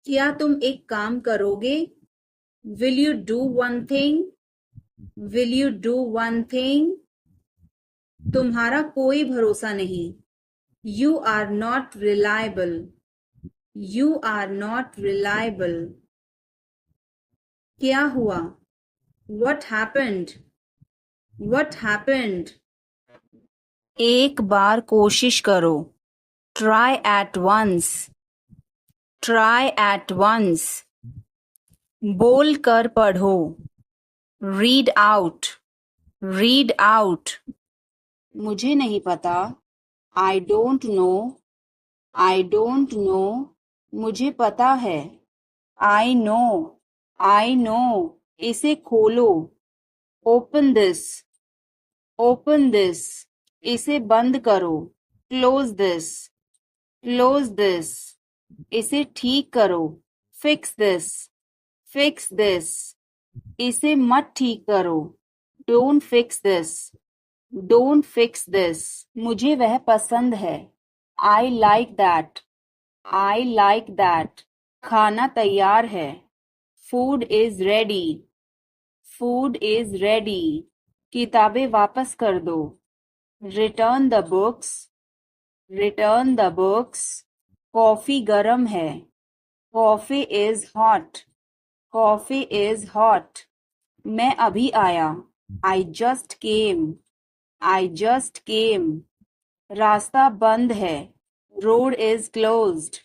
क्या तुम एक काम करोगे? Will you do one thing? Will you do one thing? तुम्हारा कोई भरोसा नहीं। You are not reliable. You are not reliable. क्या हुआ? What happened? What happened? एक बार कोशिश करो। Try at once. Try at once. बोल कर पढ़ो। Read out. Read out. मुझे नहीं पता। I don't know. I don't know. मुझे पता है। I know. I know. इसे खोलो। Open this. Open this. इसे बंद करो। Close this. Close this. इसे ठीक करो। Fix this. Fix this. इसे मत ठीक करो। Don't fix this. Don't fix this. मुझे वह पसंद है। I like that. I like that. खाना तैयार है। Food is ready. Food is ready. किताबें वापस कर दो। Return the books. Return the books. Coffee गर्म है। Coffee is hot. Coffee is hot. मैं अभी आया। I just came. I just came. रास्ता बंद है। Road is closed.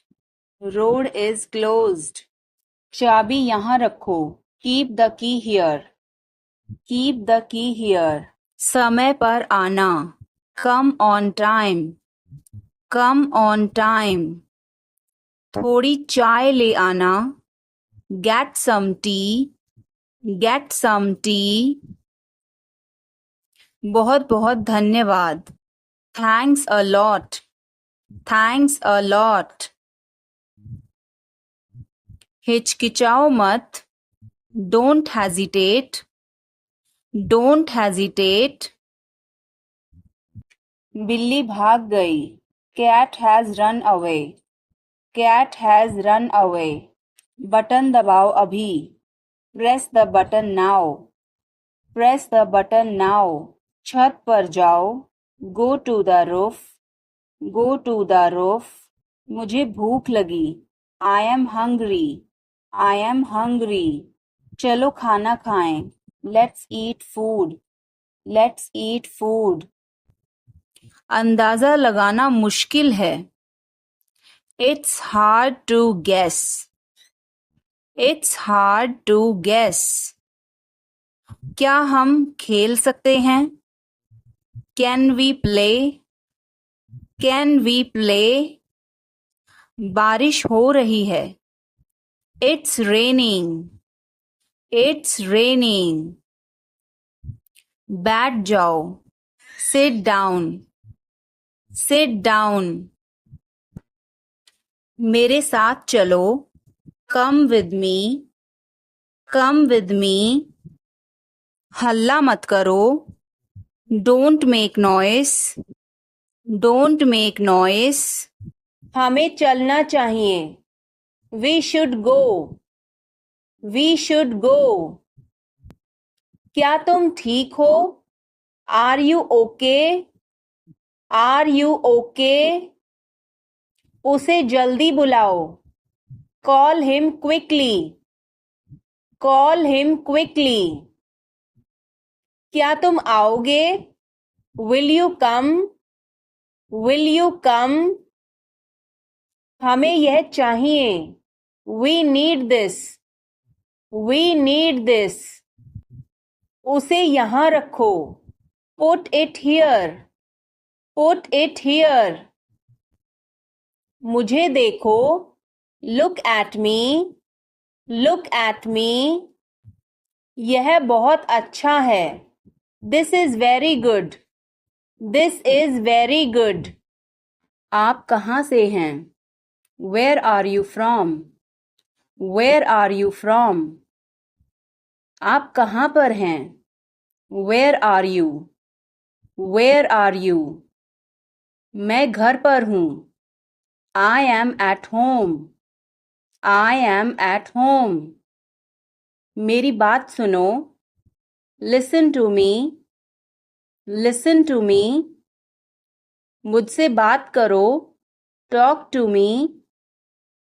Road is closed. चाबी यहाँ रखो। Keep the key here. Keep the key here. समय पर आना। Come on time. Come on time. थोड़ी चाय ले आना। Get some tea. Get some tea. बहुत बहुत धन्यवाद। Thanks a lot. Thanks a lot. हिचकिचाओ मत। Don't hesitate. Don't hesitate. बिल्ली भाग गई। Cat has run away. Cat has run away. Button दबाओ अभी। Press the button now. Press the button now. छत पर जाओ। Go to the roof. Go to the roof. मुझे भूख लगी। I am hungry. I am hungry. चलो खाना खाएं। Let's eat food. Let's eat food. अंदाजा लगाना मुश्किल है। It's hard to guess. It's hard to guess. क्या हम खेल सकते हैं? Can we play? Can we play? बारिश हो रही है। It's raining. It's raining. बैठ जाओ। Sit down. Sit down. मेरे साथ चलो। Come with me. Come with me. हल्ला मत करो। Don't make noise. Don't make noise. हमें चलना चाहिए। We should go. We should go. क्या तुम ठीक हो? Are you okay? Are you okay? उसे जल्दी बुलाओ। Call him quickly. Call him quickly. क्या तुम आओगे? Will you come? Will you come? हमें यह चाहिए। We need this. We need this. उसे यहाँ रखो। Put it here. Put it here. मुझे देखो। Look at me. Look at me. यह बहुत अच्छा है। This is very good. This is very good. आप कहाँ से हैं? Where are you from? Where are you from? आप कहाँ पर हैं? Where are you? Where are you? मैं घर पर हूँ। I am at home. I am at home. मेरी बात सुनो. Listen to me. Listen to me. मुझसे बात करो. Talk to me.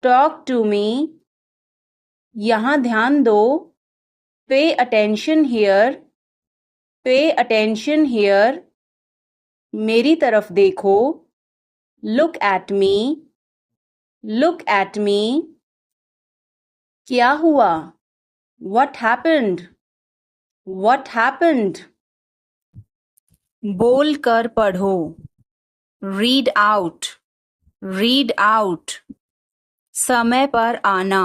Talk to me. यहाँ ध्यान दो. Pay attention here. Pay attention here. मेरी तरफ देखो. Look at me. Look at me. क्या हुआ? What happened? What happened? बोल कर पढ़ो. Read out. Read out. समय पर आना.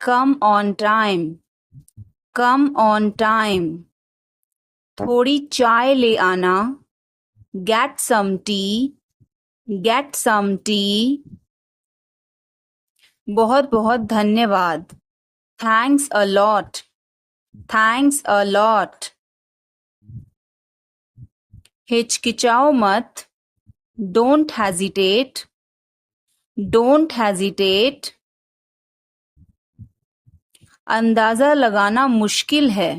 Come on time. Come on time. थोड़ी चाय ले आना. Get some tea. Get some tea. बहुत बहुत धन्यवाद. Thanks a lot. Thanks a lot. हिचकिचाओ मत. Don't hesitate. Don't hesitate. अंदाजा लगाना मुश्किल है.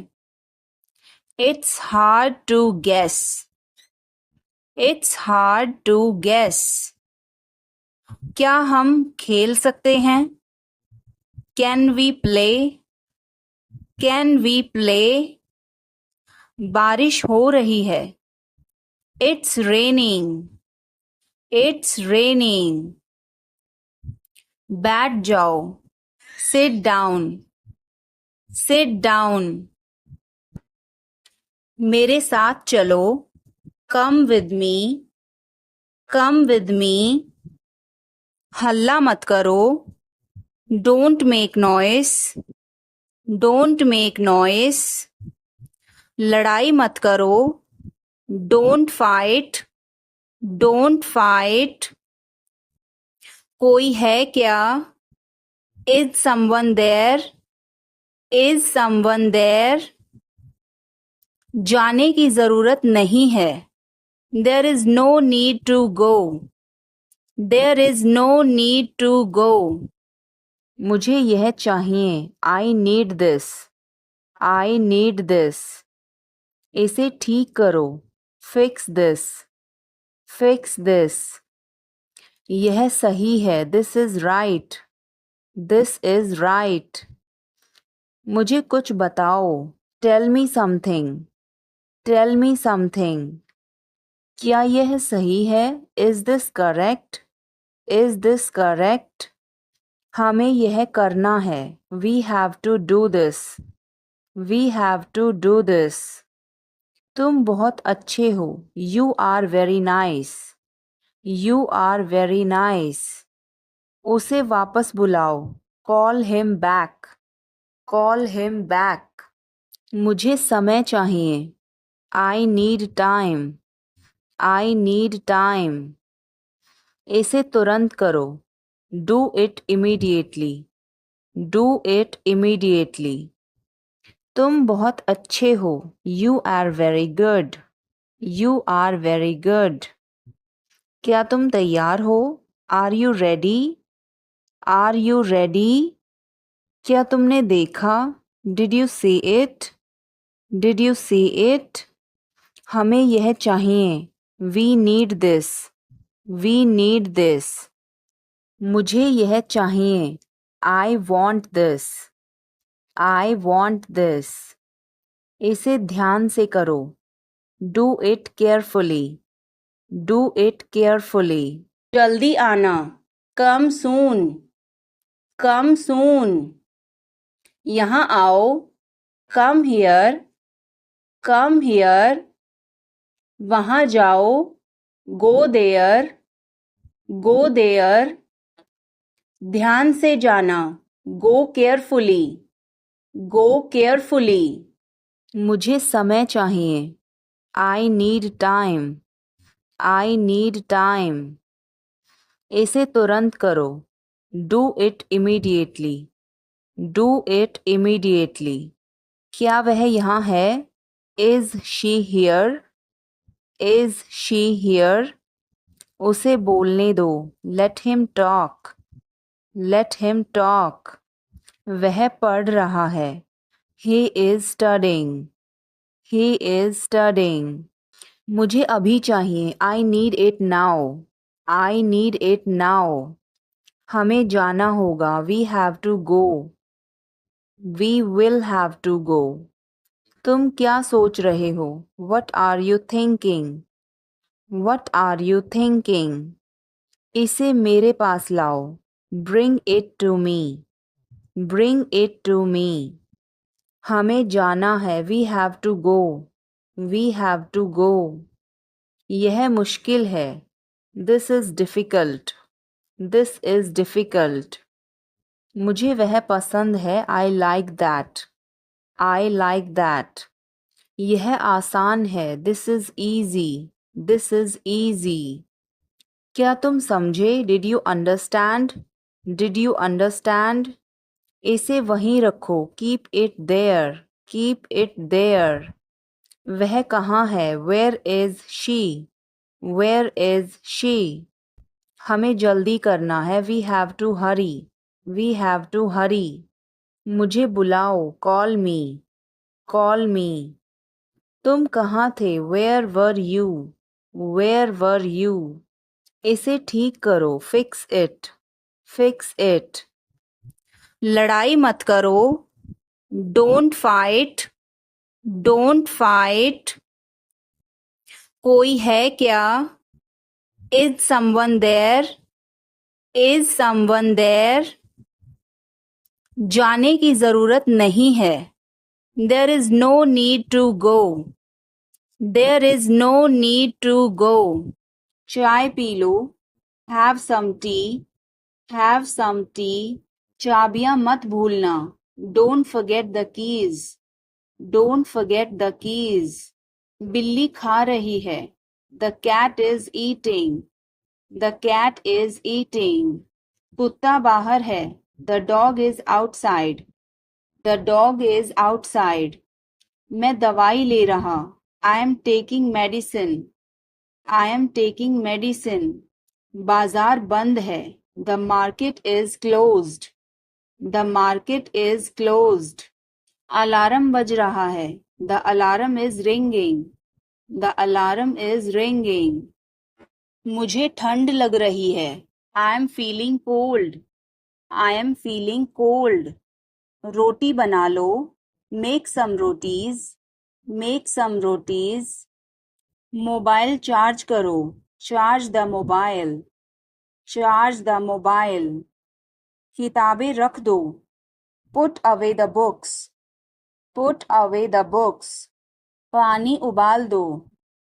It's hard to guess. It's hard to guess. क्या हम खेल सकते हैं? Can we play? Can we play? बारिश हो रही है. It's raining. It's raining. बैठ जाओ. Sit down. Sit down. मेरे साथ चलो. Come with me. Come with me. हल्ला मत करो. Don't make noise. Don't make noise. लड़ाई मत करो. Don't fight. Don't fight. कोई है क्या? Is someone there? Is someone there? जाने की जरूरत नहीं है. There is no need to go. There is no need to go. मुझे यह चाहिए. I need this. I need this. इसे ठीक करो. Fix this. Fix this. यह सही है. This is right. This is right. मुझे कुछ बताओ. Tell me something. Tell me something. क्या यह सही है? Is this correct? Is this correct? हमें यह करना है. We have to do this. We have to do this. तुम बहुत अच्छे हो. You are very nice. You are very nice. उसे वापस बुलाओ. Call him back. Call him back. मुझे समय चाहिए. I need time. I need time. इसे तुरंत करो. Do it immediately. Do it immediately. तुम बहुत अच्छे हो. You are very good. You are very good. क्या तुम तैयार हो? Are you ready? Are you ready? क्या तुमने देखा? Did you see it? Did you see it? हमें यह चाहिए. We need this. We need this. मुझे यह चाहिए. I want this. I want this. इसे ध्यान से करो. Do it carefully. Do it carefully. जल्दी आना. Come soon. Come soon. यहाँ आओ. Come here. Come here. वहाँ जाओ. Go there. Go there. ध्यान से जाना. Go carefully. Go carefully. मुझे समय चाहिए. I need time. I need time. इसे तुरंत करो. Do it immediately. Do it immediately. क्या वह यहाँ है? Is she here? Is she here? उसे बोलने दो. Let him talk. Let him talk. वह पढ़ रहा है. He is studying. He is studying. मुझे अभी चाहिए. I need it now. I need it now. हमें जाना होगा. We have to go. We will have to go. तुम क्या सोच रहे हो? What are you thinking? What are you thinking? इसे मेरे पास लाओ. Bring it to me. Bring it to me. हमें जाना है. We have to go. We have to go. यह मुश्किल है. This is difficult. This is difficult. मुझे वह पसंद है. I like that. I like that. यह आसान है. This is easy. This is easy. क्या तुम समझे? Did you understand? Did you understand? इसे वहीं रखो. Keep it there. Keep it there. वह कहाँ है? Where is she? Where is she? हमें जल्दी करना है. We have to hurry. We have to hurry. मुझे बुलाओ. Call me. Call me. तुम कहाँ थे? Where were you? Where were you? इसे ठीक करो. Fix it. Fix it. लड़ाई मत करो. Don't fight. Don't fight. कोई है क्या? Is someone there? Is someone there? जाने की जरूरत नहीं है. There is no need to go. There is no need to go. चाय P low. Have some tea. Have some tea. चाबियां मत भूलना. Don't forget the keys. Don't forget the keys. बिल्ली खा रही है. The cat is eating. The cat is eating. कुत्ता बाहर है. The dog is outside. The dog is outside. मैं दवाई ले रहा. I am taking medicine. I am taking medicine. बाजार बंद है. The market is closed. The market is closed. Alarm बज रहा है. The alarm is ringing. The alarm is ringing. मुझे ठंड लग रही है. I am feeling cold. I am feeling cold. रोटी बना लो. Make some rotis. Make some rotis. Mobile charge करो. Charge the mobile. Charge the mobile. किताबें रख दो. Put away the books. Put away the books. पानी उबाल दो.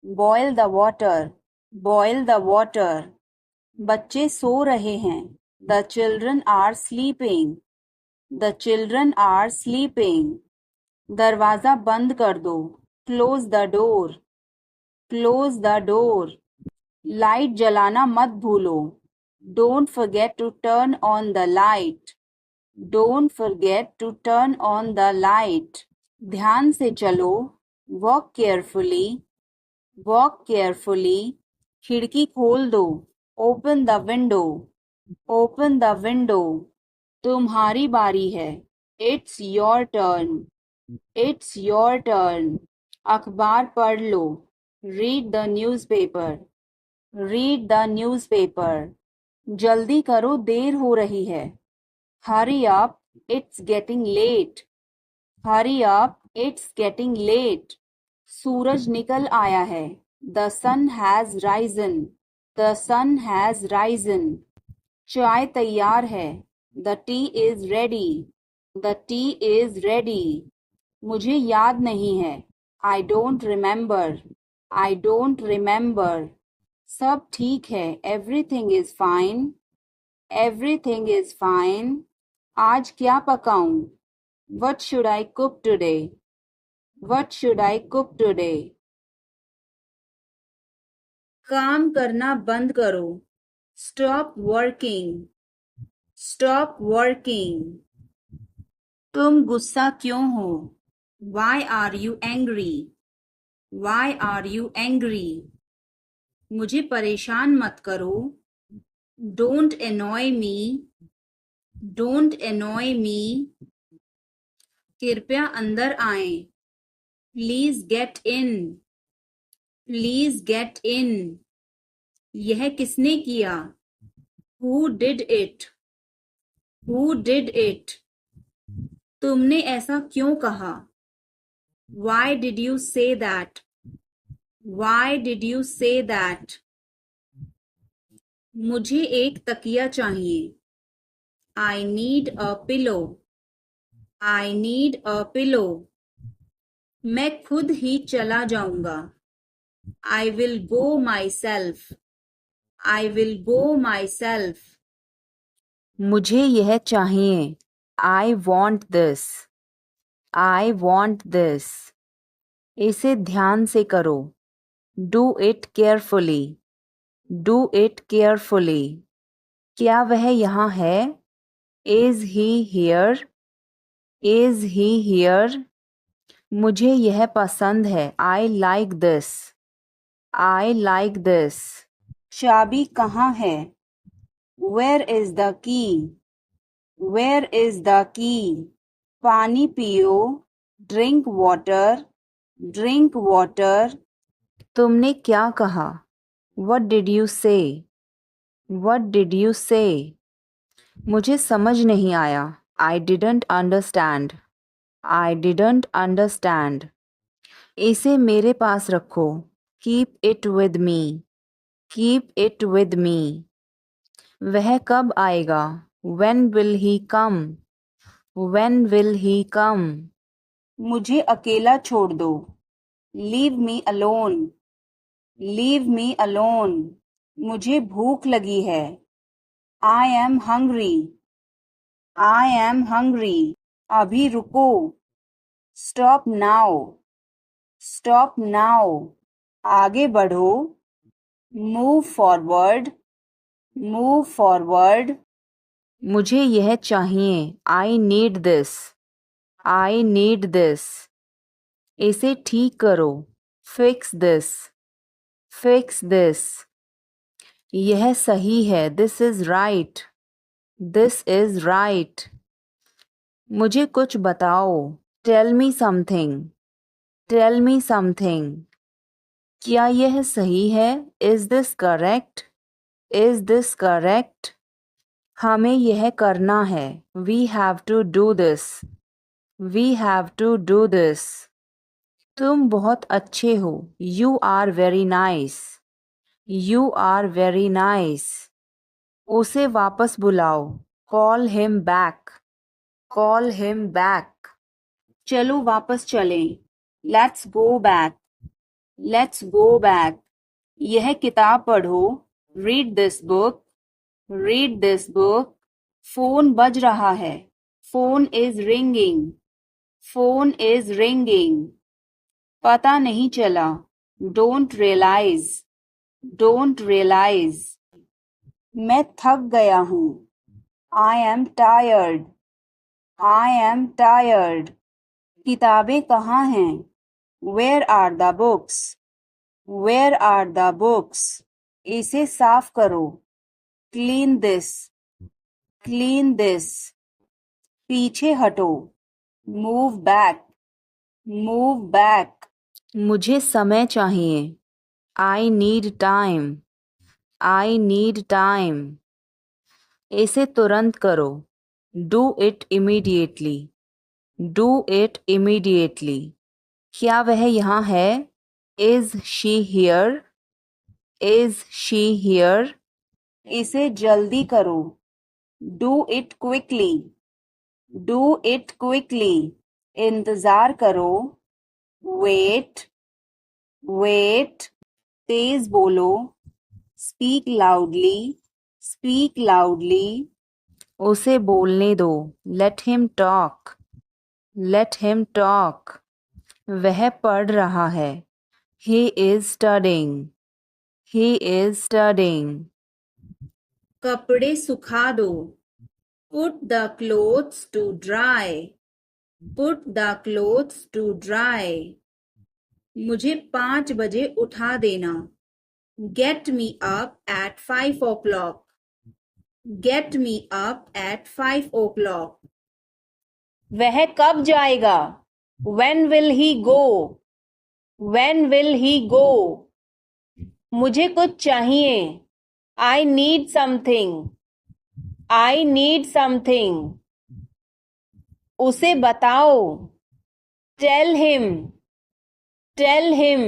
Boil the water. Boil the water. बच्चे सो रहे हैं. The children are sleeping. The children are sleeping. दरवाजा बंद कर दो. Close the door. Close the door. Light जलाना मत भूलो. Don't forget to turn on the light. Don't forget to turn on the light. ध्यान से चलो. Walk carefully. Walk carefully. खिड़की खोल दो. Open the window. Open the window. तुम्हारी बारी है. It's your turn. It's your turn. अखबार पढ़ लो. Read the newspaper. Read the newspaper. जल्दी करो. देर हो रही है. Hurry up. It's getting late. Hurry up. It's getting late. सूरज निकल आया है. The sun has risen. The sun has risen. चाय तैयार है. The tea is ready. The tea is ready. मुझे याद नहीं है. I don't remember. I don't remember. सब ठीक है. Everything is fine. Everything is fine. आज क्या पकाऊं? What should I cook today? What should I cook today? काम करना बंद करो. Stop working. Stop working. तुम गुस्सा क्यों हो? Why are you angry? Why are you angry? मुझे परेशान मत करो. Don't annoy me. Don't annoy me, कृपया अंदर आएं। Please get in, please get in, यह किसने किया? Who did it, who did it, तुमने ऐसा क्यों कहा? Why did you say that, why did you say that, मुझे एक तकिया चाहिए। I need a pillow, I need a pillow, मैं खुद ही चला जाऊंगा। I will go myself, I will go myself, मुझे यह चाहिए। आई want this, I want this, इसे ध्यान से करो। Do it carefully, do it carefully, क्या वह यहाँ है? Is he here, is he here, मुझे यह पसंद है। I like this, I like this, चाबी कहाँ है? Where is the key, where is the key, पानी पियो। ड्रिंक वाटर, ड्रिंक वाटर, तुमने क्या कहा? What did you say? What did you say? मुझे समझ नहीं आया। I didn't understand, I didn't understand, इसे मेरे पास रखो। Keep it with me, keep it with me, वह कब आएगा? When will he come? When will he come? मुझे अकेला छोड़ दो। Leave me alone, leave me alone, मुझे भूख लगी है। I am hungry, I am hungry, अभी रुको। Stop now, stop now, आगे बढ़ो। Move forward, move forward, मुझे यह चाहिए। I need this, I need this, इसे ठीक करो। Fix this, fix this, यह सही है। This is right, this is right, मुझे कुछ बताओ। Tell me something, tell me something, क्या यह सही है? Is this correct? Is this correct? हमें यह करना है। We have to do this, we have to do this, तुम बहुत अच्छे हो। You are very nice, you are very nice, उसे वापस बुलाओ। Call him back, call him back, चलो वापस चलें। Let's go back, let's go back, यह किताब पढ़ो। Read this book, read this book, phone बज रहा है। Phone is ringing, phone is ringing, पता नहीं चला। Don't realize, don't realize, मैं थक गया हूँ। I am tired, I am tired, किताबें कहाँ हैं? Where are the books, where are the books, इसे साफ करो। Clean this, clean this, पीछे हटो। Move back, move back, मुझे समय चाहिए। I need time, I need time, इसे तुरंत करो। Do it immediately, do it immediately, क्या वह यहाँ है? Is she here, is she here, इसे जल्दी करो। Do it quickly, do it quickly, इंतजार करो। Wait, wait, तेज बोलो। Speak loudly, speak loudly, उसे बोलने दो। Let him talk, let him talk, वह पढ़ रहा है। He is studying, he is studying, कपड़े सुखा दो। Put the clothes to dry, put the clothes to dry, मुझे 5 बजे उठा देना। Get me up at 5 o'clock, Get me up at 5 o'clock. वह कब जाएगा? When will he go? When will he go? मुझे कुछ चाहिए. I need something. I need something. उसे बताओ. Tell him. Tell him.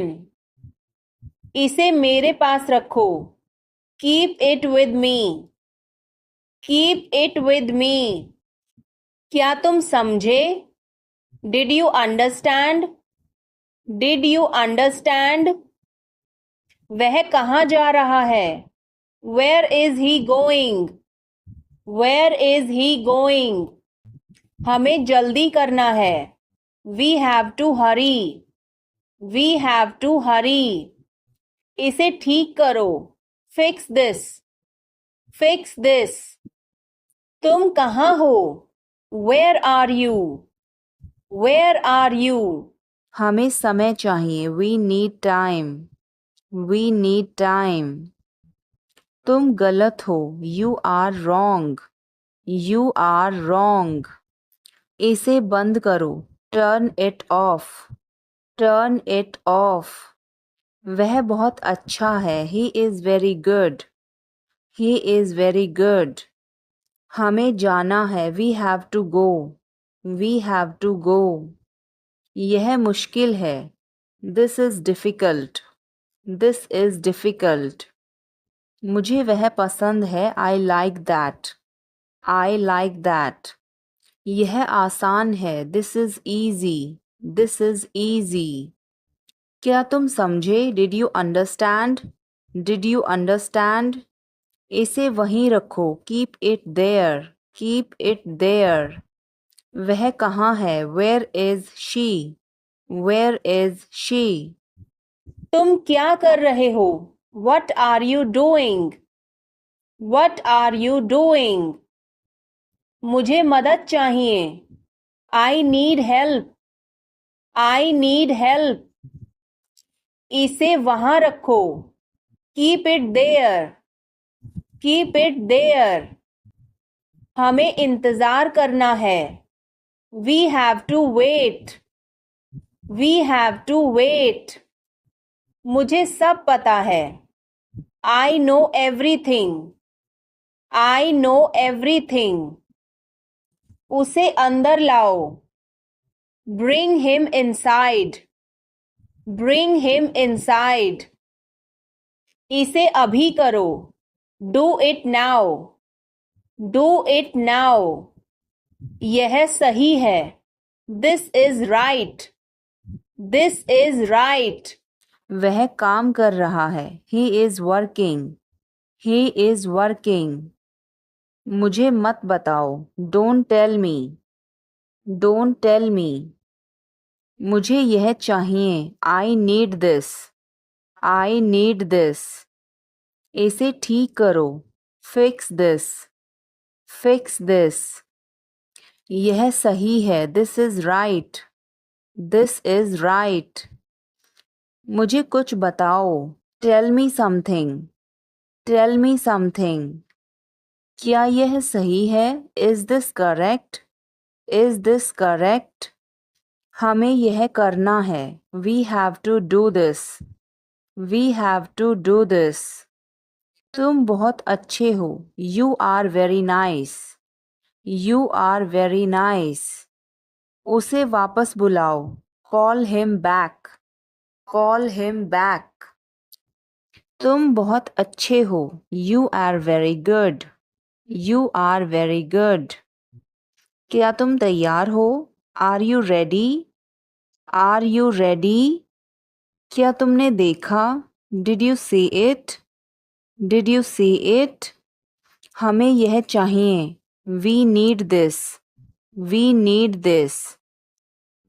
इसे मेरे पास रखो. Keep it with me. Keep it with me. क्या तुम समझे? Did you understand? Did you understand? वह कहाँ जा रहा है? Where is he going? Where is he going? हमें जल्दी करना है. We have to hurry. We have to hurry. इसे ठीक करो. Fix this. Fix this. तुम कहाँ हो? Where are you? Where are you? हमें समय चाहिए. We need time. We need time. तुम गलत हो. You are wrong. You are wrong. इसे बंद करो. Turn it off. Turn it off. वह बहुत अच्छा है. He is very good. He is very good. हमें जाना है. We have to go. We have to go. यह मुश्किल है. This is difficult. This is difficult. मुझे वह पसंद है. I like that. I like that. यह आसान है. This is easy. This is easy. क्या तुम समझे? Did you understand? Did you understand? इसे वहीं रखो. Keep it there. Keep it there. वह कहाँ है? Where is she? Where is she? तुम क्या कर रहे हो? What are you doing? What are you doing? मुझे मदद चाहिए. I need help. I need help. इसे वहाँ रखो. Keep it there. Keep it there. हमें इंतज़ार करना है. We have to wait. We have to wait. मुझे सब पता है. I know everything. I know everything. उसे अंदर लाओ. Bring him inside. Bring him inside. इसे अभी करो. Do it now. Do it now. यह सही है. This is right. This is right. वह काम कर रहा है. He is working. He is working. मुझे मत बताओ. Don't tell me. Don't tell me. मुझे यह चाहिए. I need this. I need this. इसे ठीक करो. Fix this. Fix this. यह सही है. This is right. This is right. मुझे कुछ बताओ. Tell me something. Tell me something. क्या यह सही है? Is this correct? Is this correct? हमें यह करना है. We have to do this. We have to do this. तुम बहुत अच्छे हो. You are very nice. You are very nice. उसे वापस बुलाओ. Call him back. Call him back. तुम बहुत अच्छे हो. You are very good. You are very good. क्या तुम तैयार हो? Are you ready? Are you ready? क्या तुमने देखा? Did you see it? Did you see it? हमें यह चाहिए. We need this. We need this.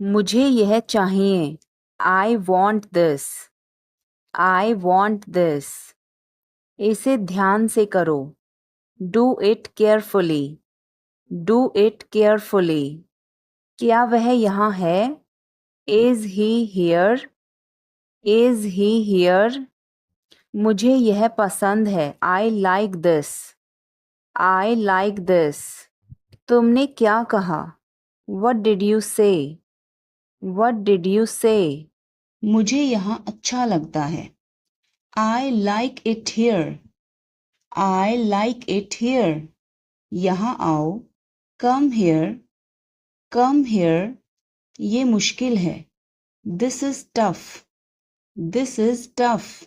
मुझे यह चाहिए. I want this. I want this. इसे ध्यान से करो. Do it carefully. Do it carefully. क्या वह यहाँ है? Is he here? Is he here? मुझे यह पसंद है. I like this. I like this. तुमने क्या कहा? What did you say? What did you say? मुझे यहाँ अच्छा लगता है. I like it here. I like it here. यहाँ आओ. Come here. Come here. ये मुश्किल है. This is tough. This is tough.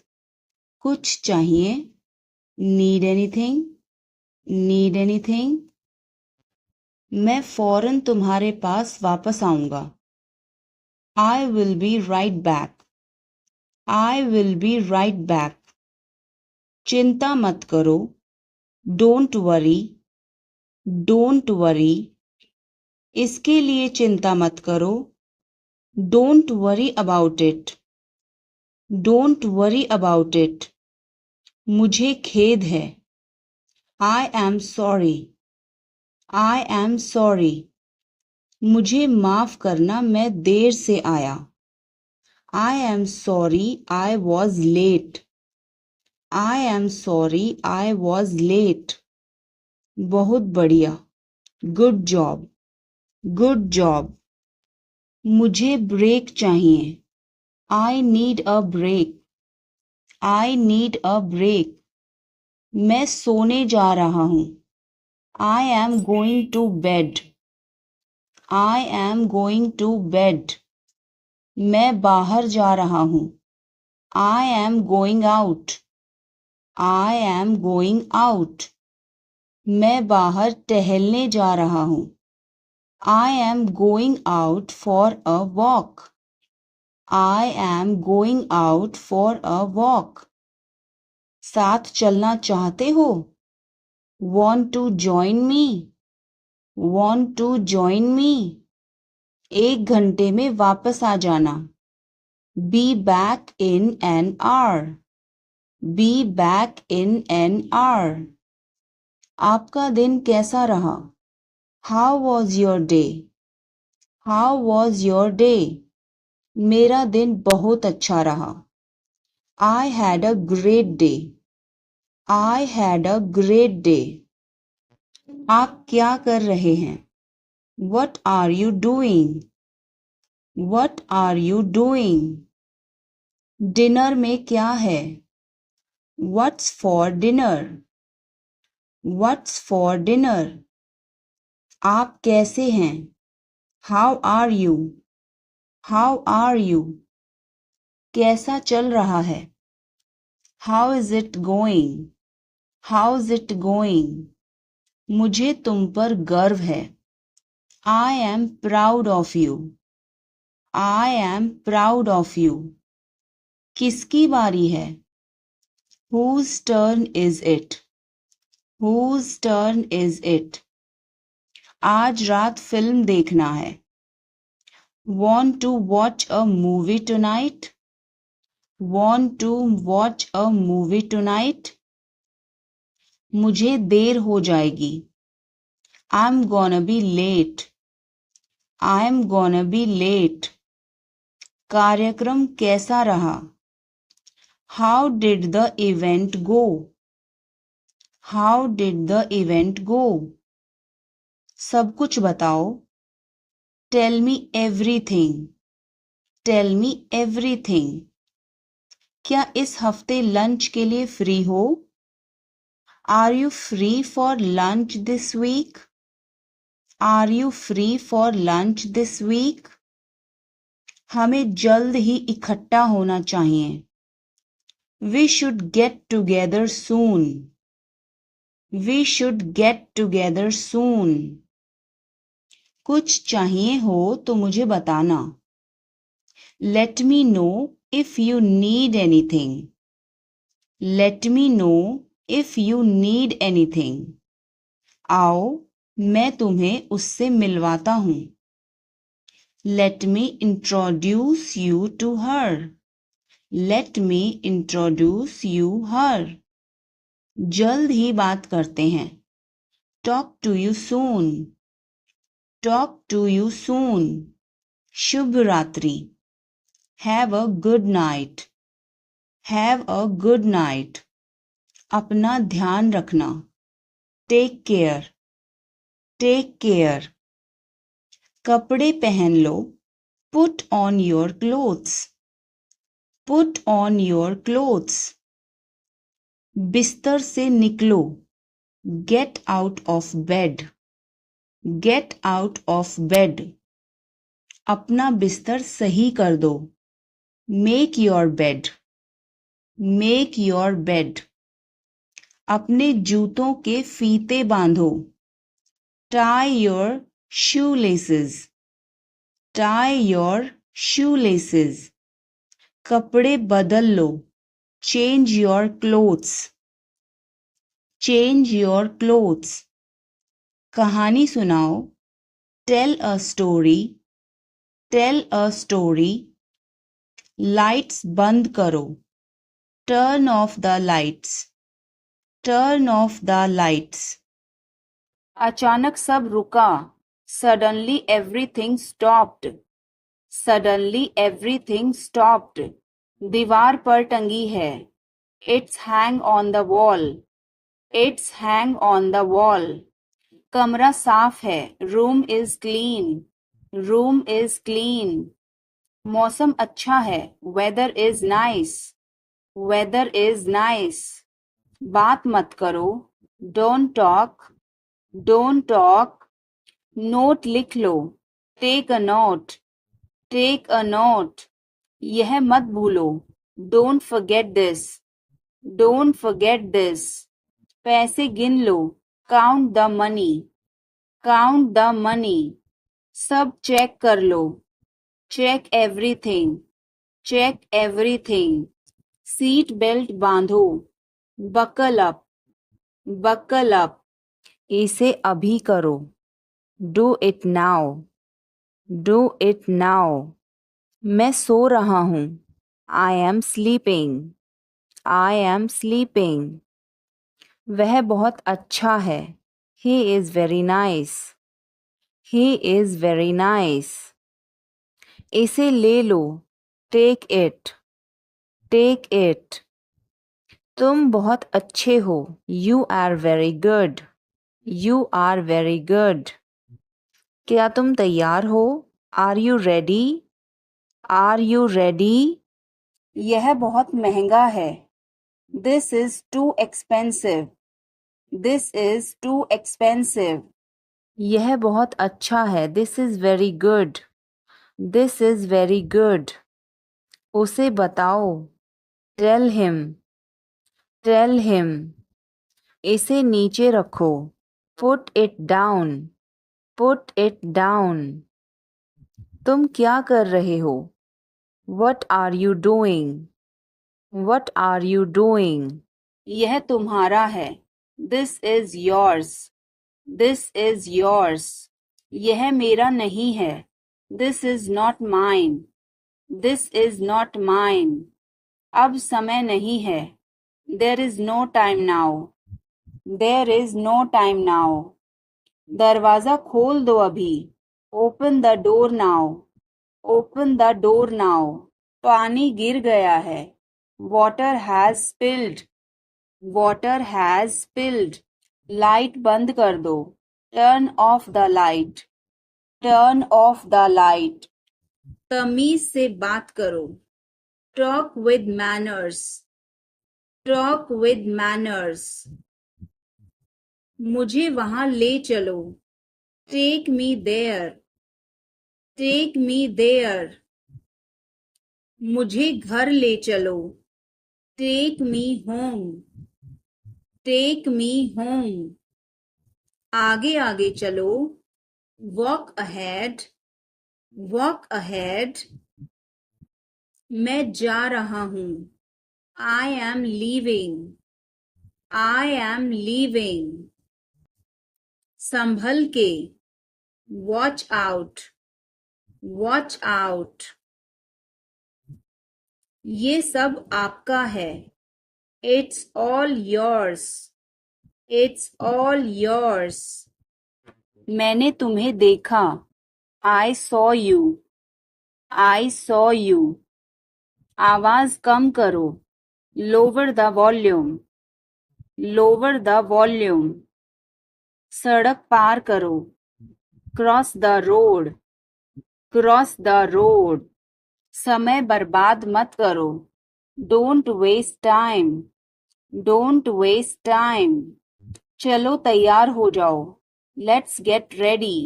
कुछ चाहिए. Need anything? Need anything? मैं फौरन तुम्हारे पास वापस आऊंगा. I will be right back. I will be right back. चिंता मत करो. Don't worry. Don't worry. इसके लिए चिंता मत करो. Don't worry about it. Don't worry about it. मुझे खेद है. I am sorry. I am sorry. मुझे माफ करना मैं देर से आया. I am sorry I was late. I am sorry I was late. बहुत बढ़िया. Good job. Good job. मुझे ब्रेक चाहिए. I need a break. I need a break. मैं सोने जा रहा हूँ. I am going to bed. I am going to bed. मैं बाहर जा रहा हूँ. I am going out. I am going out. मैं बाहर टहलने जा रहा हूँ. I am going out for a walk. I am going out for a walk. साथ चलना चाहते हो? Want to join me? Want to join me? 1 घंटे में वापस आ जाना. Be back in an hour. Be back in an hour. आपका दिन कैसा रहा? How was your day? How was your day? मेरा दिन बहुत अच्छा रहा. I had a great day. I had a great day. आप क्या कर रहे हैं? What are you doing? What are you doing? Dinner में क्या है? What's for dinner? What's for dinner? आप कैसे हैं? How are you? How are you? कैसा चल रहा है? How is it going? How's it going? मुझे तुम पर गर्व है. I am proud of you. I am proud of you. किसकी बारी है? Whose turn is it? Whose turn is it? आज रात फिल्म देखना है. Want to watch a movie tonight? Want to watch a movie tonight? मुझे देर हो जाएगी. I'm gonna be late. I'm gonna be late. कार्यक्रम कैसा रहा? How did the event go? How did the event go? सब कुछ बताओ. Tell me everything. Tell me everything. क्या इस हफ्ते लंच के लिए फ्री हो? Are you free for lunch this week? Are you free for lunch this week? हमें जल्द ही इकट्ठा होना चाहिए. We should get together soon. We should get together soon. कुछ चाहिए हो तो मुझे बताना. Let me know if you need anything. Let me know if you need anything. आओ मैं तुम्हें उससे मिलवाता हूँ. Let me introduce you to her. Let me introduce you her. जल्द ही बात करते हैं. Talk to you soon. Talk to you soon. शुभ रात्रि. Have a good night. Have a good night. अपना ध्यान रखना. Take care, take care. कपड़े पहन लो, put on your clothes, put on your clothes. बिस्तर से निकलो, get out of bed, get out of bed. अपना बिस्तर सही कर दो, make your bed, make your bed. अपने जूतों के फीते बांधो, tie your shoelaces, tie your shoelaces. कपड़े बदल लो, change your clothes, change your clothes. कहानी सुनाओ, tell a story, tell a story. Lights बंद करो, turn off the lights, turn off the lights. अचानक सब रुका, suddenly everything stopped, suddenly everything stopped. दीवार पर टंगी है, it's hang on the wall, it's hang on the wall. कमरा साफ है, room is clean, room is clean. मौसम अच्छा है, weather is nice, weather is nice. बात मत करो, don't talk, don't talk. Note लिख लो, take a note, take a note. यह मत भूलो, don't forget this, don't forget this. पैसे गिन लो, count the money, count the money. सब चेक कर लो, check everything, check everything. Seat belt बांधो, बकल अप, बकल अप। इसे अभी करो, do it now, do it now. मैं सो रहा हूँ, I am sleeping, I am sleeping. वह बहुत अच्छा है, he is very nice, he is very nice. इसे ले लो, टेक इट, टेक इट। तुम बहुत अच्छे हो, you are very good, you are very good. क्या तुम तैयार हो, are you ready, are you ready. यह बहुत महंगा है, this is too expensive, this is too expensive. यह बहुत अच्छा है, this is very good, this is very good. उसे बताओ, टेल हिम, टेल हिम। इसे नीचे रखो, put it down, put it down. तुम क्या कर रहे हो, what are you doing, what are you doing. यह तुम्हारा है, this is yours, this is yours. यह मेरा नहीं है, this is not mine, this is not mine. अब समय नहीं है, there is no time now, there is no time now. दरवाजा खोल दो अभी, open the door now, open the door now. पानी गिर गया है, water has spilled, water has spilled. Light बंद कर दो, turn off the light, turn off the light. तमीज से बात करो, talk with manners, talk with manners. मुझे वहां ले चलो, take me there, take me there. मुझे घर ले चलो, take me home, take me home. आगे आगे चलो, वॉक अहेड, वॉक अहेड। मैं जा रहा हूँ, I am leaving, I am leaving. संभल के, वॉच आउट, वॉच आउट। ये सब आपका है, it's all yours, it's all yours. मैंने तुम्हें देखा, I saw you, I saw you. आवाज कम करो, lower the volume, lower the volume. सड़क पार करो, cross the road, cross the road. समय बर्बाद मत करो, don't waste time, don't waste time. चलो तैयार हो जाओ, let's get ready,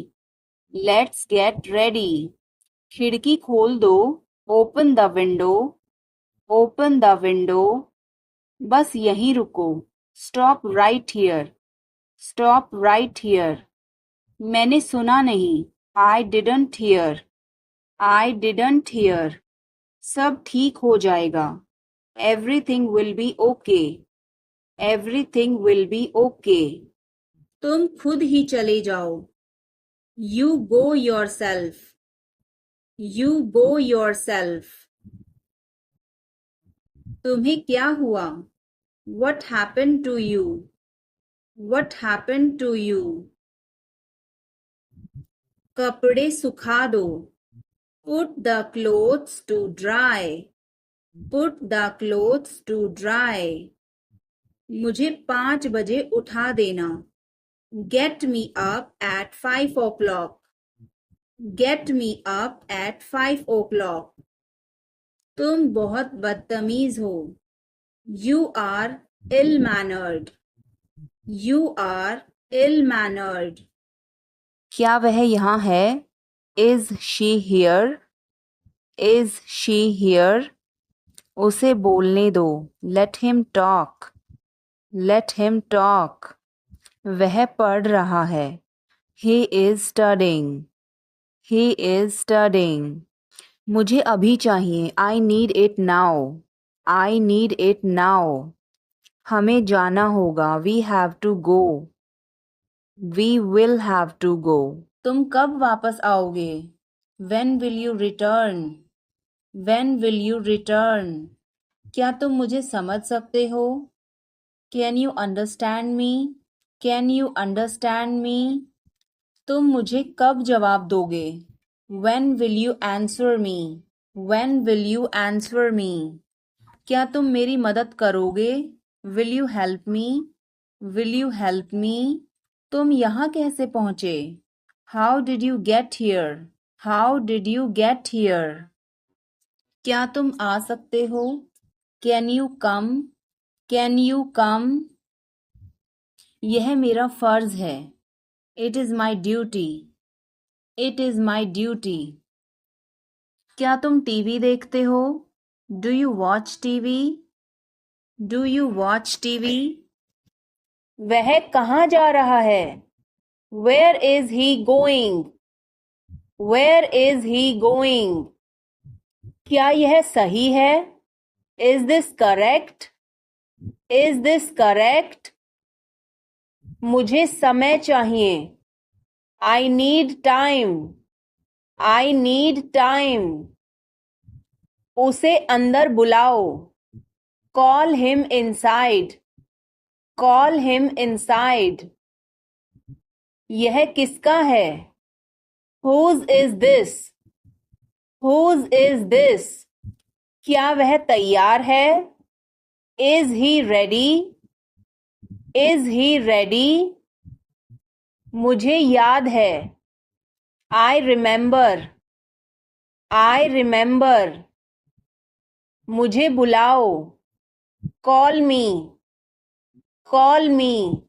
let's get ready. खिड़की खोल दो, open the window, open the window. बस यहीं रुको, stop right here, stop right here. मैंने सुना नहीं, I didn't hear, I didn't hear. सब ठीक हो जाएगा, everything will be okay, everything will be okay. तुम खुद ही चले जाओ, you go yourself, you go yourself. तुम्हें क्या हुआ, what happened to you, what happened to you. कपड़े सुखा दो, put the clothes to dry, put the clothes to dry. मुझे 5 बजे उठा देना, get me up at 5 o'clock, get me up at 5 o'clock। तुम बहुत बदतमीज हो, you are ill mannered, you are ill mannered. क्या वह यहाँ है, is she here, is she here. उसे बोलने दो, let him talk, let him talk. वह पढ़ रहा है, he is studying, he is studying. मुझे अभी चाहिए, I need it now, I need it now. हमें जाना होगा, we have to go, we will have to go. तुम कब वापस आओगे, when will you return, when will you return. क्या तुम मुझे समझ सकते हो, can you understand me, can you understand me. तुम मुझे कब जवाब दोगे, when will you answer me, when will you answer me. क्या तुम मेरी मदद करोगे, will you help me, will you help me. तुम यहाँ कैसे पहुँचे, how did you get here, how did you get here. क्या तुम आ सकते हो, can you come, can you come. यह मेरा फर्ज है, it is my duty, it is my duty. क्या तुम टीवी देखते हो, do you watch TV, do you watch TV. वह कहाँ जा रहा है, where is he going, where is he going. क्या यह सही है, is this correct, is this correct. मुझे समय चाहिए, I need time, I need time. उसे अंदर बुलाओ, call him inside, call him inside. यह किसका है, whose is this, whose is this. क्या वह तैयार है, is he ready, is he ready. मुझे याद है, आई रिमेंबर, आई रिमेंबर। मुझे बुलाओ, कॉल मी, कॉल मी।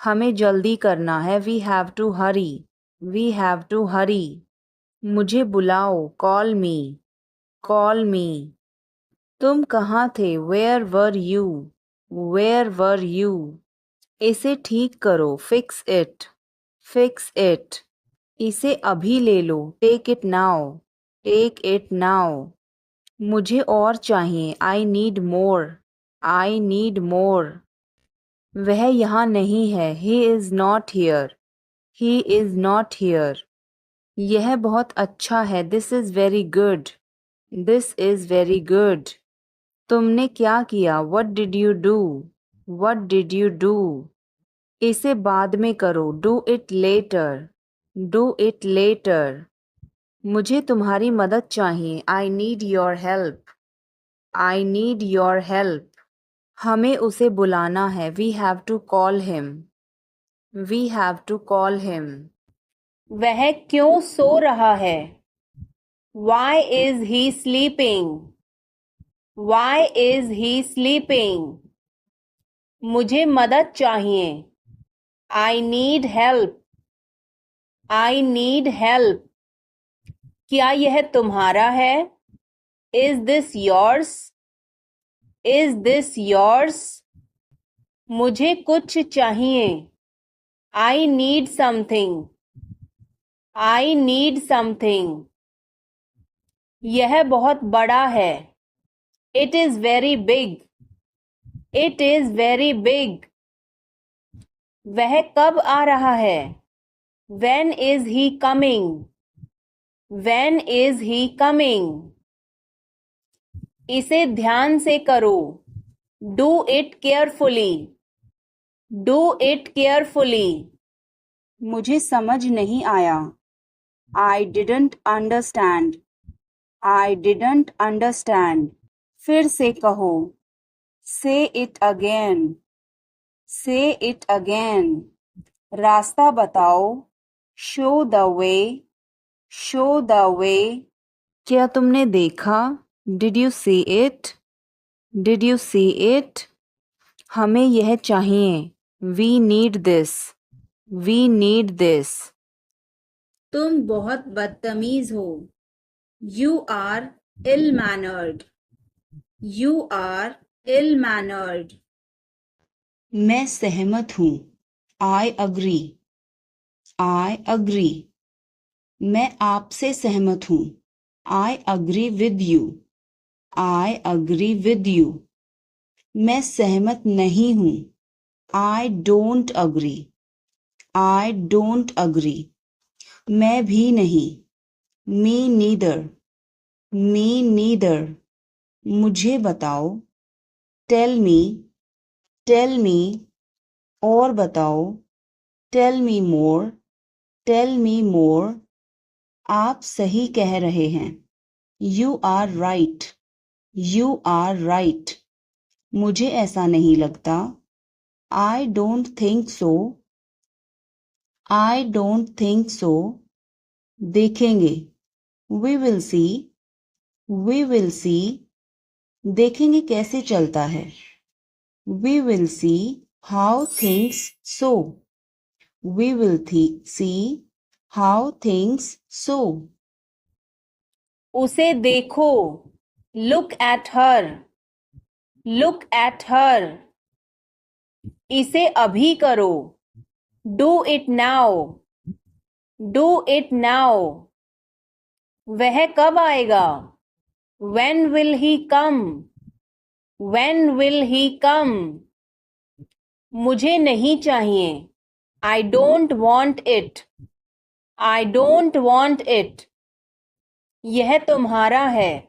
हमें जल्दी करना है, we have to hurry, we have to hurry. मुझे बुलाओ, कॉल मी, कॉल मी। तुम कहाँ थे, where were you, where were you. इसे ठीक करो, फिक्स इट, फिक्स इट। इसे अभी ले लो, take it now, take it now. मुझे और चाहिए, I need more, I need more. वह यहाँ नहीं है, he is not here, he is not here. यह बहुत अच्छा है, this is very good, this is very good. तुमने क्या किया, what did you do, what did you do. इसे बाद में करो, do it later, do it later. मुझे तुम्हारी मदद चाहिए, I need your help, I need your help. हमें उसे बुलाना है, we have to call him, We have to call him. वह क्यों सो रहा है? Why is he sleeping? Why is he sleeping? मुझे मदद चाहिए. I need help. I need help. क्या यह तुम्हारा है? Is this yours? Is this yours? मुझे कुछ चाहिए. I need something. I need something. यह बहुत बड़ा है. It is very big. It is very big. वह कब आ रहा है? When is he coming? When is he coming? इसे ध्यान से करो. Do it carefully. Do it carefully. मुझे समझ नहीं आया. I didn't understand. I didn't understand. फिर से कहो. Say it again. Say it again. रास्ता बताओ. Show the way. Show the way. क्या तुमने देखा? Did you see it? Did you see it? हमें यह चाहिए. We need this. We need this. तुम बहुत बदतमीज हो. You are ill-mannered. You are ill-mannered. मैं सहमत हूँ. I agree. I agree. मैं आपसे सहमत हूँ. I agree with you. I agree with you. मैं सहमत नहीं हूँ. I don't agree. I don't agree. मैं भी नहीं. Me neither. Me neither. मुझे बताओ. Tell me. Tell me. और बताओ. Tell me more. Tell me more. आप सही कह रहे हैं. You are right. You are right. मुझे ऐसा नहीं लगता. I don't think so. I don't think so. देखेंगे. We will see. We will see. देखेंगे कैसे चलता है. We will see how things so. We will see how things so. उसे देखो. Look at her. Look at her. इसे अभी करो. Do it now. Do it now. वह कब आएगा? When will he come? When will he come? मुझे नहीं चाहिए. I don't want it. I don't want it. यह तुम्हारा है.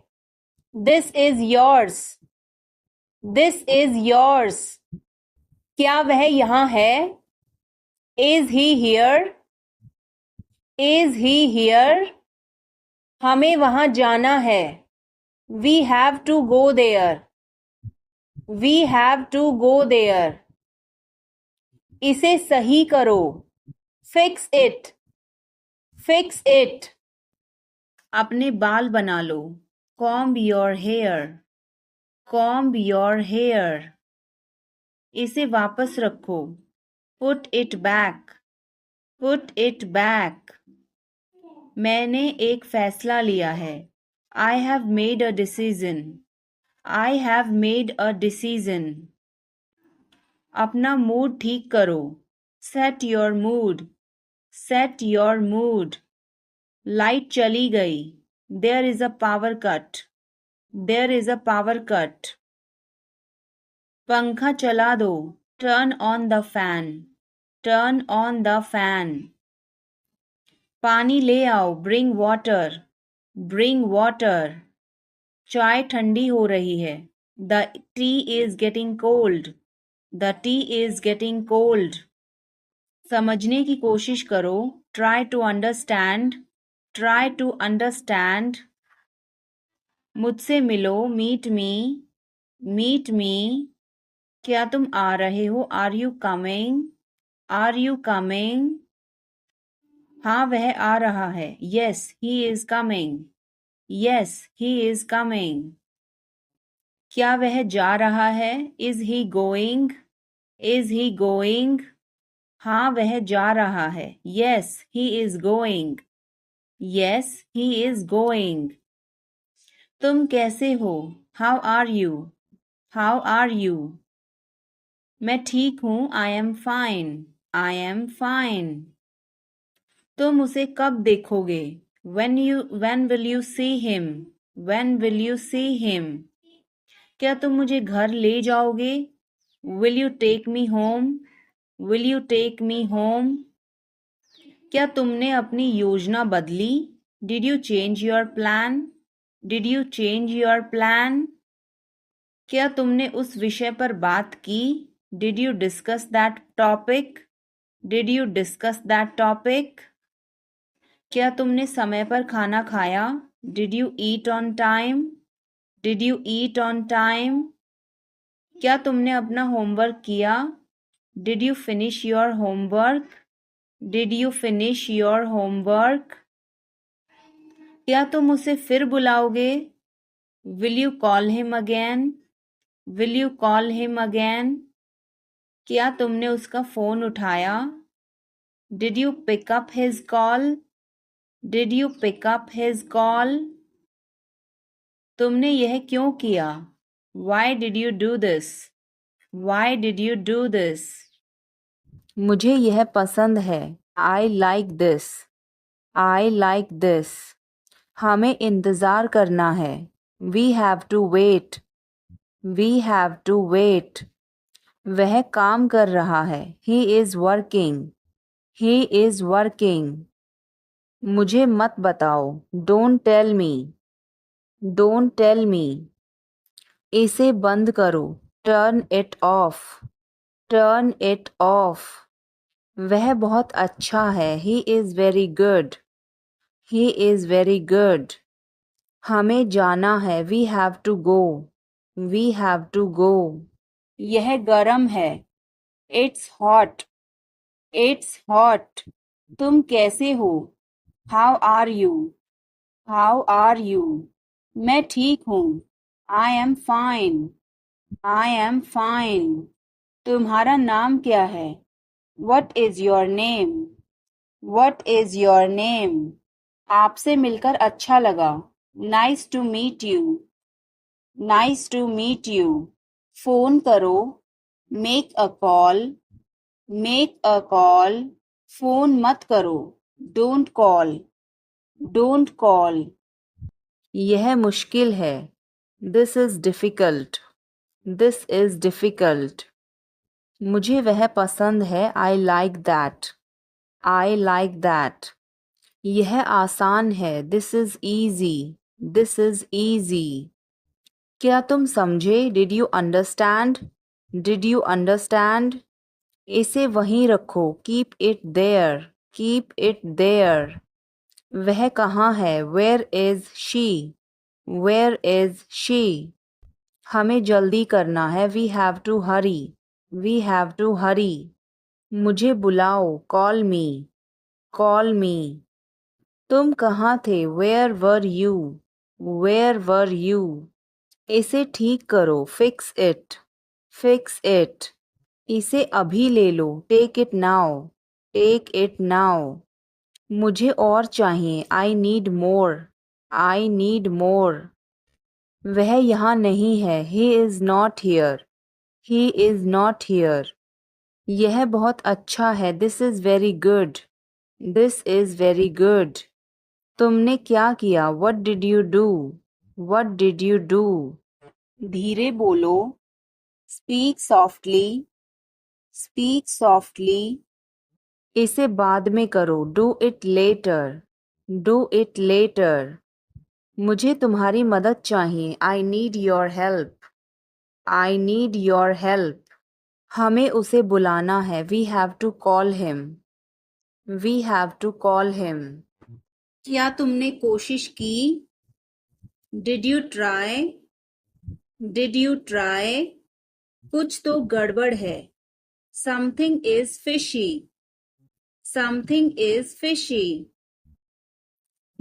This is yours. This is yours. क्या वह यहाँ है? Is he here? Is he here? हमें वहाँ जाना है. We have to go there. We have to go there. इसे सही करो. Fix it. Fix it. अपने बाल बना लो. Comb your hair. Comb your hair. इसे वापस रखो. Put it back. Put it back. मैंने एक फैसला लिया है. I have made a decision. I have made a decision. अपना मूड ठीक करो. Set your mood. Set your mood. Light चली गई. There is a power cut. There is a power cut. पंखा चला दो. Turn on the fan. Turn on the fan. पानी ले आओ. Bring water. Bring water. चाय ठंडी हो रही है. The tea is getting cold. The tea is getting cold. समझने की कोशिश करो. Try to understand. Try to understand. मुझसे मिलो. Meet me. Meet me. क्या तुम आ रहे हो? Are you coming? Are you coming? हाँ वह आ रहा है। Yes he is coming. Yes he is coming. क्या वह जा रहा है? Is he going? Is he going? हाँ वह जा रहा है। Yes he is going. Yes he is going. तुम कैसे हो? How are you? How are you? मैं ठीक हूँ। I am fine. I am fine. तुम उसे कब देखोगे? When will you see him? When will you see him? क्या तुम मुझे घर ले जाओगे? Will you take me home? Will you take me home? क्या तुमने अपनी योजना बदली? Did you change your plan? Did you change your plan? क्या तुमने उस विषय पर बात की? Did you discuss that topic? Did you discuss that topic? क्या तुमने समय पर खाना खाया? Did you eat on time? Did you eat on time? क्या तुमने अपना होमवर्क किया? Did you finish your homework? Did you finish your homework? क्या तुम उसे फिर बुलाओगे? Will you call him again? Will you call him again? क्या तुमने उसका फोन उठाया? Did you pick up his call? Did you pick up his call? तुमने यह क्यों किया? Why did you do this? Why did you do this? मुझे यह पसंद है। I like this. I like this. हमें इंतज़ार करना है। We have to wait. We have to wait. वह काम कर रहा है। He is working. He is working. मुझे मत बताओ। Don't tell me. Don't tell me. इसे बंद करो। Turn it off. Turn it off. वह बहुत अच्छा है। He is very good. He is very good. हमें जाना है। We have to go. We have to go. यह गर्म है। It's hot. It's hot. तुम कैसे हो? How are you? How are you? मैं ठीक हूँ। I am fine. I am fine. तुम्हारा नाम क्या है? What is your name? What is your name? आपसे मिलकर अच्छा लगा। Nice to meet you. Nice to meet you. Phone करो। Make a call. Make a call. Phone मत करो। Don't call. Don't call. यह मुश्किल है। This is difficult. This is difficult. मुझे वह पसंद है। I like that. I like that. यह आसान है। This is easy. This is easy. क्या तुम समझे? Did you understand? Did you understand? इसे वहीं रखो। Keep it there. Keep it there. वह कहाँ है? Where is she? Where is she? हमें जल्दी करना है। We have to hurry. We have to hurry. मुझे बुलाओ। Call me. Call me. तुम कहाँ थे? Where were you? Where were you? इसे ठीक करो। Fix it. Fix it. इसे अभी ले लो। Take it now. Take it now. मुझे और चाहिए। I need more. I need more. वह यहाँ नहीं है। He is not here. He is not here. यह बहुत अच्छा है। This is very good. This is very good. तुमने क्या किया? What did you do? What did you do? धीरे बोलो। Speak softly. Speak softly. इसे बाद में करो। Do it later. Do it later. मुझे तुम्हारी मदद चाहिए। I need your help. I need your help. हमें उसे बुलाना है। We have to call him. We have to call him. क्या तुमने कोशिश की? Did you try? Did you try? कुछ तो गड़बड़ है। Something is fishy. Something is fishy.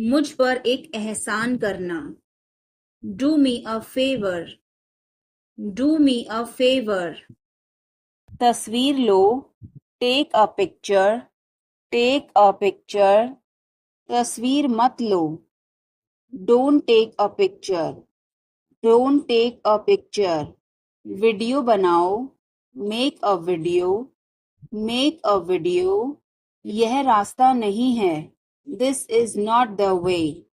मुझ पर एक एहसान करना. Do me a favor. Do me a favor. तस्वीर लो. Take a picture. Take a picture. तस्वीर मत लो. Don't take a picture. Don't take a picture. Video बनाओ. Make a video. Make a video. यह रास्ता नहीं है. This is not the way.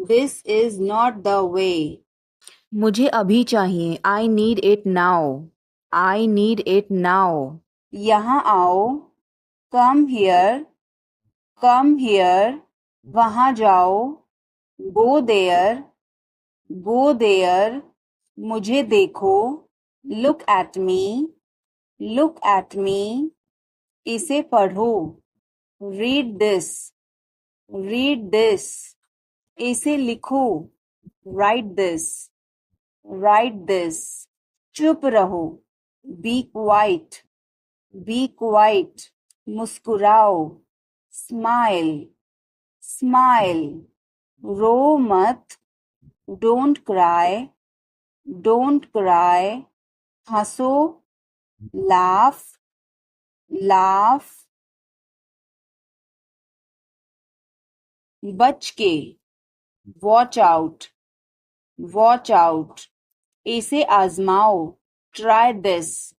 This is not the way. मुझे अभी चाहिए. I need it now. I need it now. यहाँ आओ. Come here. Come here. वहाँ जाओ. Go there. Go there. मुझे देखो. Look at me. Look at me. इसे पढ़ो. Read this. Read this. इसे लिखो. Write this. Write this. चुप रहो. Be quiet. Be quiet. मुस्कुराओ. Smile. Smile. रो मत. Don't cry. Don't cry. हंसो. Laugh. Laugh. बच के. Watch out. Watch out. इसे आजमाओ. Try this.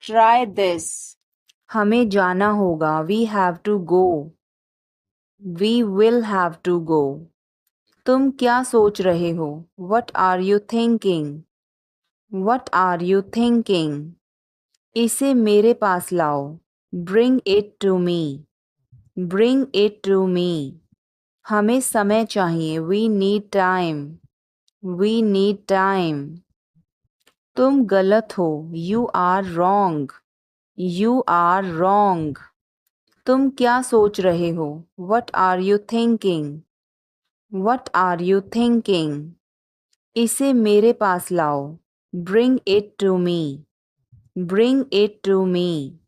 Try this. हमें जाना होगा. We have to go. We will have to go. तुम क्या सोच रहे हो? What are you thinking? What are you thinking? इसे मेरे पास लाओ. Bring it to me. Bring it to me. हमें समय चाहिए. We need time. We need time. तुम गलत हो. You are wrong. You are wrong. तुम क्या सोच रहे हो? What are you thinking? What are you thinking? इसे मेरे पास लाओ. Bring it to me. Bring it to me.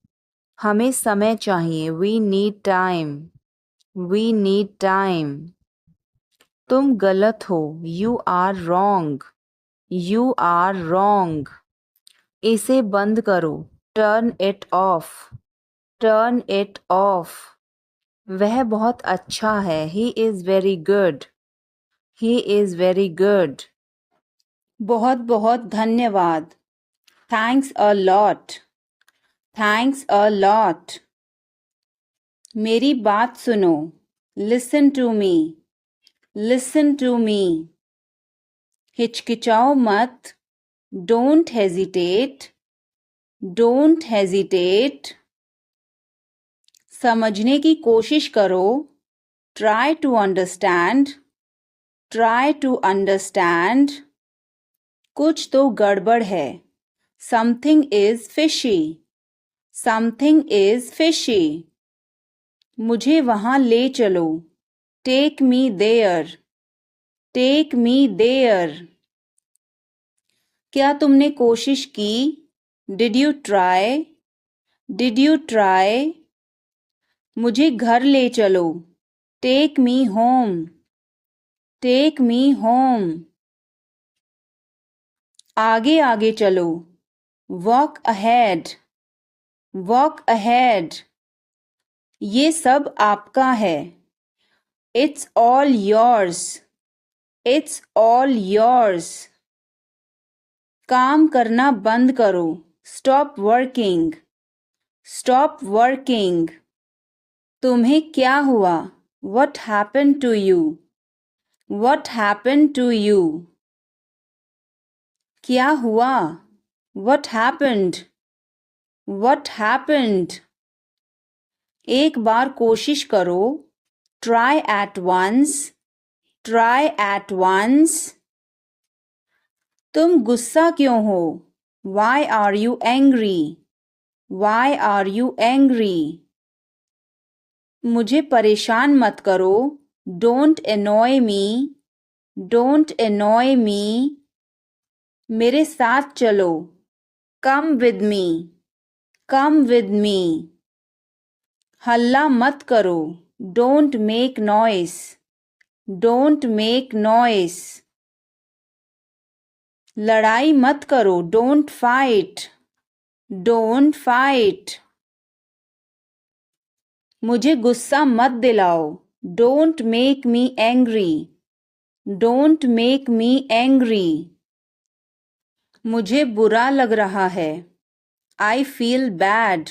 हमें समय चाहिए. We need time. We need time. तुम गलत हो. You are wrong. You are wrong. इसे बंद करो. Turn it off. Turn it off. वह बहुत अच्छा है. He is very good. He is very good. बहुत बहुत धन्यवाद. Thanks a lot. Thanks a lot. मेरी बात सुनो. Listen to me. Listen to me. हिचकिचाओ मत. Don't hesitate. Don't hesitate. समझने की कोशिश करो. Try to understand. Try to understand. कुछ तो गड़बड़ है. Something is fishy. Something is fishy. मुझे वहाँ ले चलो. Take me there. Take me there. क्या तुमने कोशिश की? Did you try? Did you try? मुझे घर ले चलो. Take me home. Take me home. आगे आगे चलो. Walk ahead. Walk ahead. ये सब आपका है. It's all yours. It's all yours. काम करना बंद करो. Stop working. Stop working. तुम्हें क्या हुआ? What happened to you? What happened to you? क्या हुआ? What happened? What happened? एक बार कोशिश करो. Try at once. Try at once. तुम गुस्सा क्यों हो? Why are you angry? Why are you angry? मुझे परेशान मत करो. Don't annoy me. Don't annoy me. मेरे साथ चलो. Come with me. Come with me. हल्ला मत करो, don't make noise. Don't make noise. लड़ाई मत करो, डोंट फाइट। Don't fight. मुझे गुस्सा मत दिलाओ, don't make me angry. Don't make me angry. मुझे बुरा लग रहा है, I feel bad.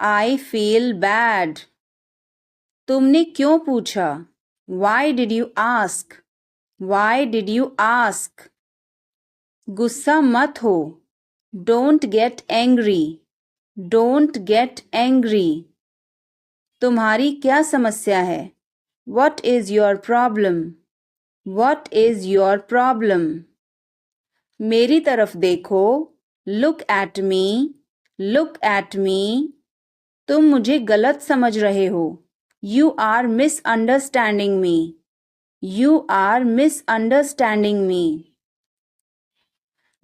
I feel bad. तुमने क्यों पूछा, Y did you ask. Y did you ask. गुस्सा मत हो, don't get angry. Don't get angry. तुम्हारी क्या समस्या है, what is your problem. What is your problem. मेरी तरफ देखो, look at me. Look at me. तुम मुझे गलत समझ रहे हो, you are misunderstanding me. You are misunderstanding me.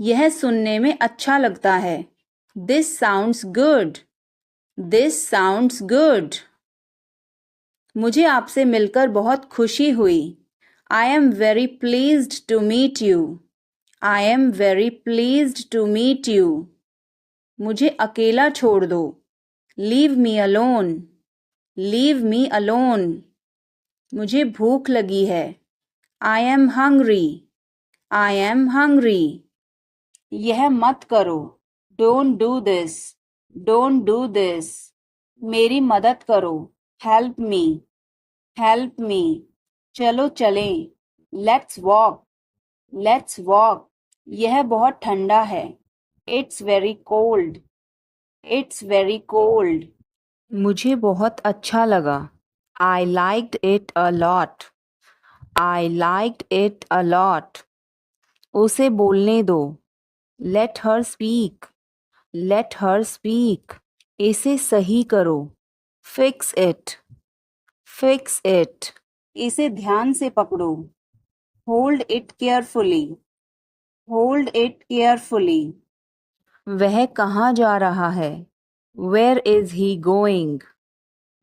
यह सुनने में अच्छा लगता है, this sounds good. This sounds good. मुझे आपसे मिलकर बहुत खुशी हुई, I am very pleased to meet you. I am very pleased to meet you. मुझे अकेला छोड़ दो, leave me alone. Leave me alone. मुझे भूख लगी है, I am hungry. I am hungry. यह मत करो, don't do this. Don't do this. मेरी मदद करो, हेल्प मी। Help me. चलो चलें, लेट्स वॉक। Let's walk. यह बहुत ठंडा है, it's very cold. It's very cold. मुझे बहुत अच्छा लगा, I liked it a lot. I liked it a lot. उसे बोलने दो, let her speak. Let her speak. इसे सही करो, फिक्स इट। Fix it. इसे ध्यान से पकड़ो, hold it carefully. Hold it carefully. वह कहाँ जा रहा है, where is he going.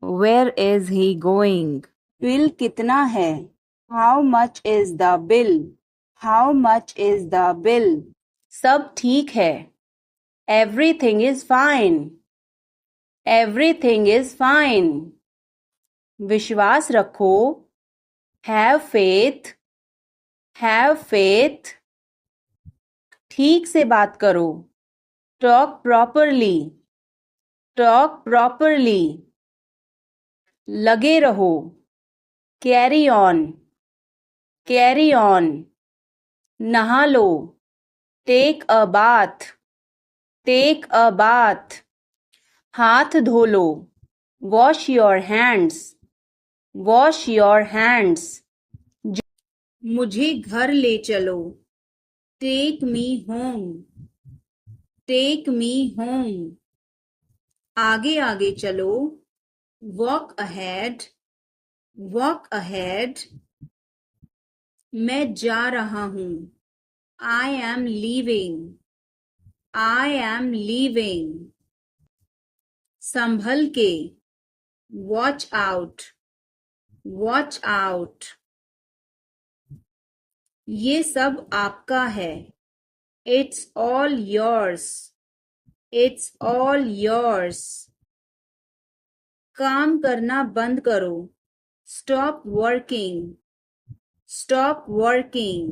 Where is he going. Bill कितना है, how much is the bill. How much is the bill. सब ठीक है, everything is fine. Everything is fine. विश्वास रखो, हैव फेथ। Have faith. ठीक से बात करो, टॉक प्रॉपरली। Talk properly. लगे रहो, कैरी ऑन। Carry on. नहा लो, take a bath. Take a bath. हाथ धो लो, wash your hands. Wash your hands. मुझे घर ले चलो, take me home. Take me home. आगे आगे चलो, वॉक अहेड। Walk ahead. मैं जा रहा हूँ, I am leaving. I am leaving. संभल के, वॉच आउट। Watch out. ये सब आपका है, it's all yours. It's all yours. काम करना बंद करो, स्टॉप वर्किंग। Stop working.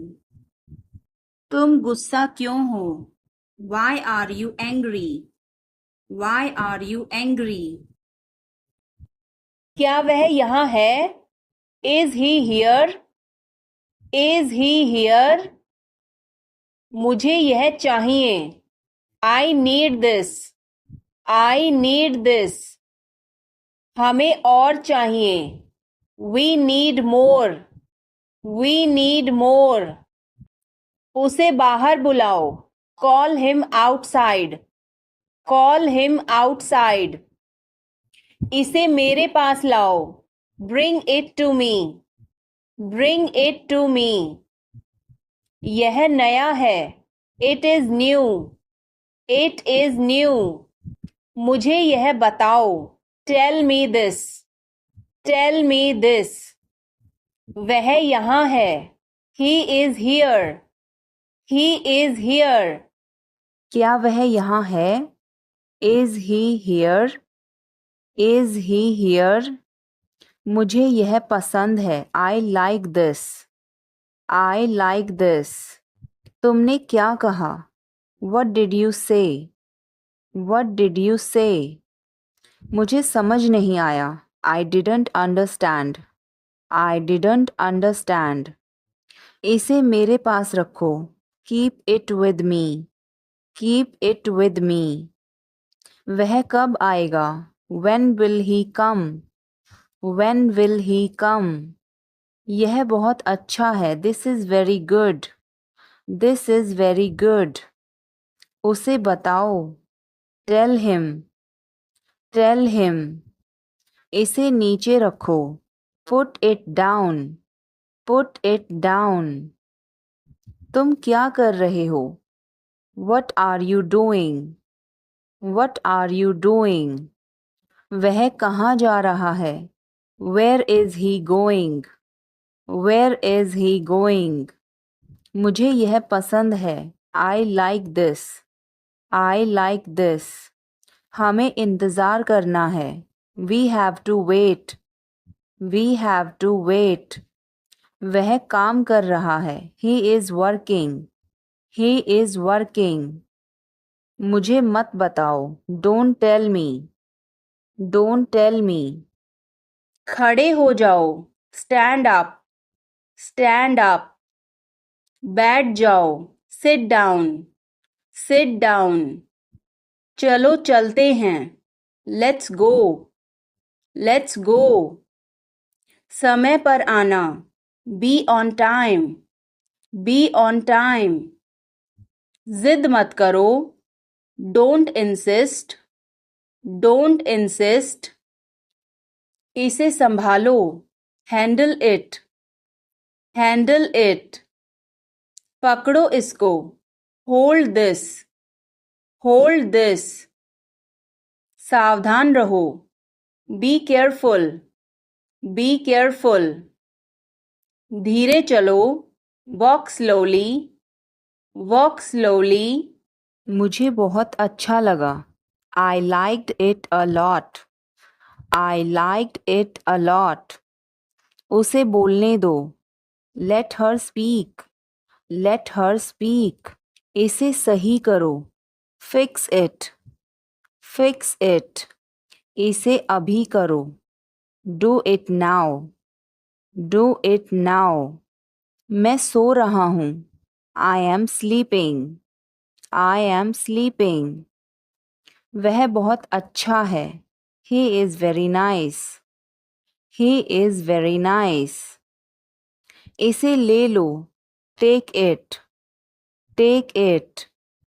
तुम गुस्सा क्यों हो, why are you angry. Why are you angry. क्या वह यहाँ है, is he here. Is he here. मुझे यह चाहिए, I need this. I need this. हमें और चाहिए, we need more. We need more. उसे बाहर बुलाओ, call him outside. Call him outside. इसे मेरे पास लाओ, bring it to me. Bring it to me. यह नया है, it is new. It is new. मुझे यह बताओ। Tell me this. Tell me this. वह यहाँ है। He is here. He is here. क्या वह यहाँ है? Is he here? Is he here? मुझे यह पसंद है। I like this. I like this. तुमने क्या कहा? What did you say? What did you say? मुझे समझ नहीं आया। I didn't understand. I didn't understand. इसे मेरे पास रखो। Keep it with me. Keep it with मी। वह कब आएगा? When will he come? When will he come? यह बहुत अच्छा है। This is very good. This is very good. उसे बताओ। Tell him. Tell him. इसे नीचे रखो। Put it down. Put it down. तुम क्या कर रहे हो? What are you doing? What are you doing? वह कहाँ जा रहा है? Where is he going? Where is he going? मुझे यह पसंद है। I like this. I like this. हमें इंतज़ार करना है। We have to wait. We have to wait. वह काम कर रहा है। He is working. He is working. मुझे मत बताओ। Don't tell me. Don't tell me. खड़े हो जाओ। Stand up. Stand up. बैठ जाओ। Sit down. Sit down. चलो चलते हैं। Let's go. Let's go. समय पर आना। Be on time. Be on time. जिद मत करो। Don't insist. Don't insist. इसे संभालो। Handle it. Handle it. पकड़ो इसको। Hold this. Hold this. सावधान रहो। Be careful. Be careful. धीरे चलो। Walk slowly. Walk slowly. मुझे बहुत अच्छा लगा। I liked it a lot. I liked it a lot. उसे बोलने दो। Let her speak. Let her speak. इसे सही करो। Fix it. Fix it. इसे अभी करो। Do it now. Do it now. मैं सो रहा हूँ। I am sleeping. I am sleeping. वह बहुत अच्छा है। He is very nice. He is very nice. इसे ले लो। Take it. Take it.